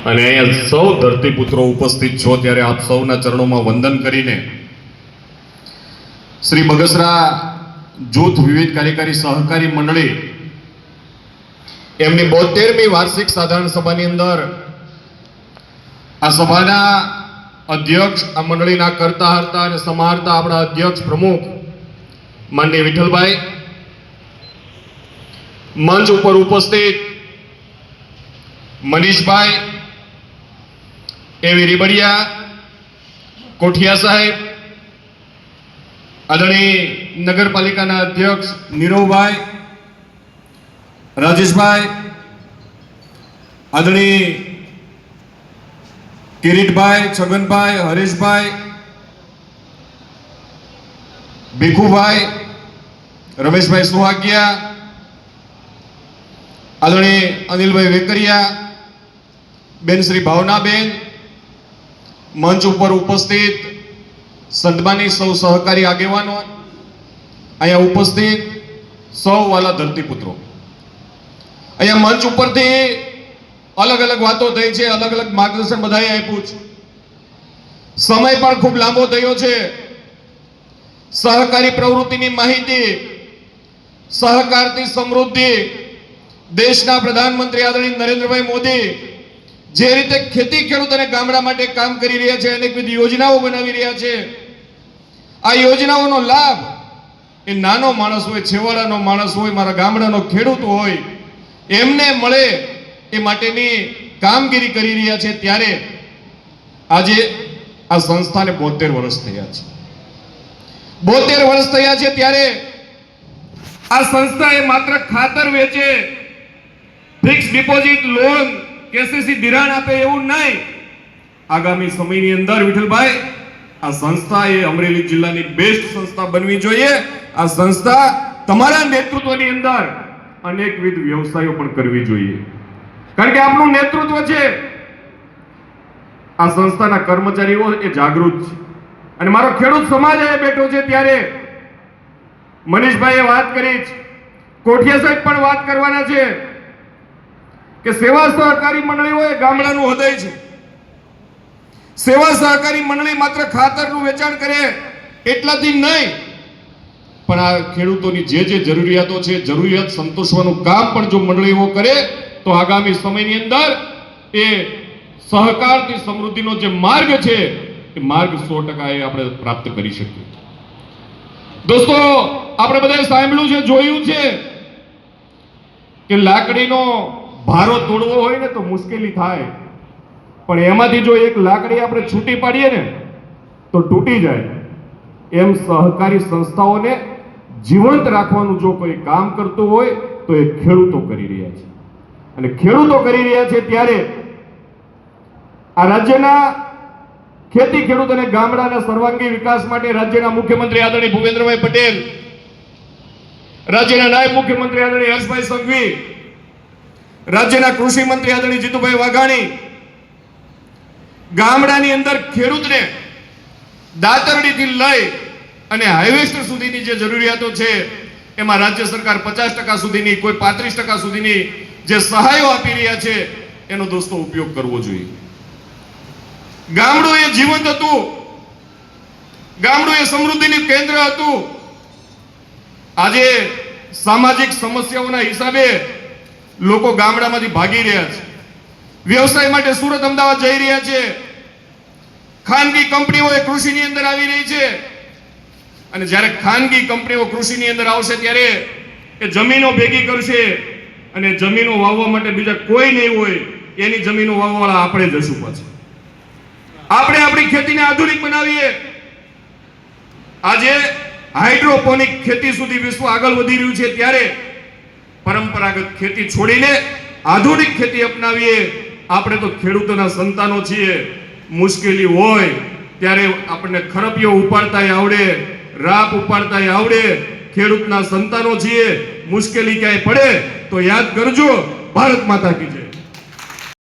અને અહીંયા સૌ ધરતીપુત્રો ઉપસ્થિત છો ત્યારે આપ સૌના ચરણોમાં વંદન કરીને શ્રી બગસરા જૂથ વિવિધ કાર્યકારી સહકારી મંડળી એમની 72મી વાર્ષિક સાધારણ સભાની અંદર આ સભાના અધ્યક્ષ, આ મંડળીના કરતા હર્તા અને સમાહર્તા આપણા અધ્યક્ષ પ્રમુખ માનનીય વિઠ્ઠલભાઈ, મંચ ઉપર ઉપસ્થિત મનીષભાઈ, એવી રીબડિયા, કોઠિયા સાહેબ, આદરણીય નગરપાલિકાના અધ્યક્ષ નીરવભાઈ, રાજેશભાઈ, આદરણીય કિરીટભાઈ, છગનભાઈ, હરેશભાઈ, ભીખુભાઈ, રમેશભાઈ સુહાગિયા, આદરણીય અનિલભાઈ વેકરિયા, બેન શ્રી ભાવનાબેન, મંચ ઉપર ઉપસ્થિત સન્માનિત સૌ સહકારી આગેવાનો, અહીંયા ઉપસ્થિત સૌ વાલા ધરતીપુત્રો, અહીંયા મંચ ઉપરથી અલગ અલગ વાતો થઈ છે, અલગ અલગ માર્ગદર્શન બધાએ આપ્યું છે. સમય પણ ખૂબ લાંબો થયો છે. સહકારી પ્રવૃત્તિની માહિતી, સહકારથી સમૃદ્ધિ, દેશના પ્રધાનમંત્રી આદરણીય નરેન્દ્રભાઈ મોદી જે રીતે ખેતી, ખેડૂત અને ગામડા માટે કામ કરી રહ્યા છે, અનેકવિધ યોજનાઓ બનાવી રહ્યા છે, આ યોજનાઓનો લાભ એ નાનો માણસ હોય, છેવાડાનો માણસ હોય, મારા ગામડાનો ખેડૂત હોય, એમને મળે એ માટેની કામગીરી કરી રહ્યા છે. ત્યારે આજે આ સંસ્થાને 72 વર્ષ થયા છે. 72 વર્ષ થયા છે ત્યારે આ સંસ્થા એ માત્ર ખાતર વેચે, ફિક્સ ડિપોઝિટ, લોન, કેસીસી ધિરાણ આપે એવું નહીં. આગામી સમયની અંદર વિઠ્ઠલભાઈ, આ સંસ્થા એ અમરેલી જિલ્લાની બેસ્ટ સંસ્થા બનવી જોઈએ. આ સંસ્થા તમારા નેતૃત્વની અંદર અનેકવિધ વ્યવસાયો પણ કરવી જોઈએ, કારણ કે આપનું નેતૃત્વ છે. આ સંસ્થાના કર્મચારીઓ એ જાગૃત છે અને મારો ખેડૂત સમાજ અહીંયા બેઠો છે. ત્યારે મનીષભાઈએ વાત કરી, કોઠિયા સાહેબ પણ વાત કરવાના છે કે સેવા સહકારી મંડળીઓ એ ગામડાનું હૃદય છે. સેવા સહકારી મંડળી માત્ર ખાતરનું વેચાણ કરે એટલાથી નહીં, પણ આ ખેડૂતોની જે જે જરૂરિયાતો છે, જરૂરિયાત સંતોષવાનું કામ પણ જો મંડળીઓ કરે તો આગામી સમયની અંદર એ સહકારથી સમૃદ્ધિનો જે માર્ગ છે એ માર્ગ 100% એ આપણે પ્રાપ્ત કરી શકીએ. દોસ્તો, આપણે બધાએ સાંભળ્યું છે, જોયું છે કે લાકડીનો ભારો તોડવો હોય ને તો મુશ્કેલી થાય, પણ એમાંથી જો એક લાકડી આપણે છૂટી પાડીએ ને તો તૂટી જાય. એમ સહકારી સંસ્થાઓને જીવંત રાખવાનું જો કોઈ કામ કરતું હોય તો એ ખેડૂતો કરી રહ્યા છે. અને ખેડૂતો કરી રહ્યા છે ત્યારે આ રાજ્યના ખેતી, ખેડૂત અને ગામડાના સર્વાંગી વિકાસ માટે રાજ્યના મુખ્યમંત્રી આદરણીય ભૂપેન્દ્રભાઈ પટેલ, રાજ્યના નાયબ મુખ્યમંત્રી આદરણીય હર્ષભાઈ સંઘવી, રાજ્યના કૃષિ મંત્રી આદરણીય જીતુભાઈ વાઘાણી ગામડાની અંદર ખેડૂતને દાતરડીથી લઈ અને હાઈવેસ્ટર સુધીની જે જરૂરિયાતો છે એમાં રાજ્ય સરકાર 50% સુધીની, કોઈ 35% સુધીની જે સહાયો આપી રહ્યા છે એનો દોસ્તો ઉપયોગ કરવો જોઈએ. ગામડું એ જીવંત હતું, ગામડું એ સમૃદ્ધિનું કેન્દ્ર હતું. આજે સામાજિક સમસ્યાઓના હિસાબે લોકો ગામડામાંથી ભાગી રહ્યા છે, વ્યવસાય માટે સુરત, અમદાવાદ જઈ રહ્યા છે. ખાનગી કંપનીઓ એ કૃષિની અંદર આવી રહી છે અને જ્યારે ખાનગી કંપનીઓ કૃષિની અંદર આવશે ત્યારે એ જમીનો ભેગી કરશે અને જમીનો વાવવા માટે બીજા કોઈ નહીં હોય, એની જમીનો વાવવાવાળા આપણે જશું. પછી આપણે આપણી ખેતીને આધુનિક બનાવીએ. આજે હાઇડ્રોપોનિક ખેતી સુધી વિશ્વ આગળ વધી રહ્યું છે, ત્યારે પરંપરાગત ખેતી છોડીને આધુનિક ખેતી અપનાવીએ. આપણે તો ખેડૂતોના સંતાનો છીએ. મુશ્કેલી હોય ત્યારે આપણને ખરપિયો ઉપાડતાય આવડે, રાપ ઉપાડતાય આવડે. ખેડૂતના સંતાનો છીએ. મુશ્કેલી ક્યાંય પડે તો યાદ કરજો, ભારત માતા કી જય.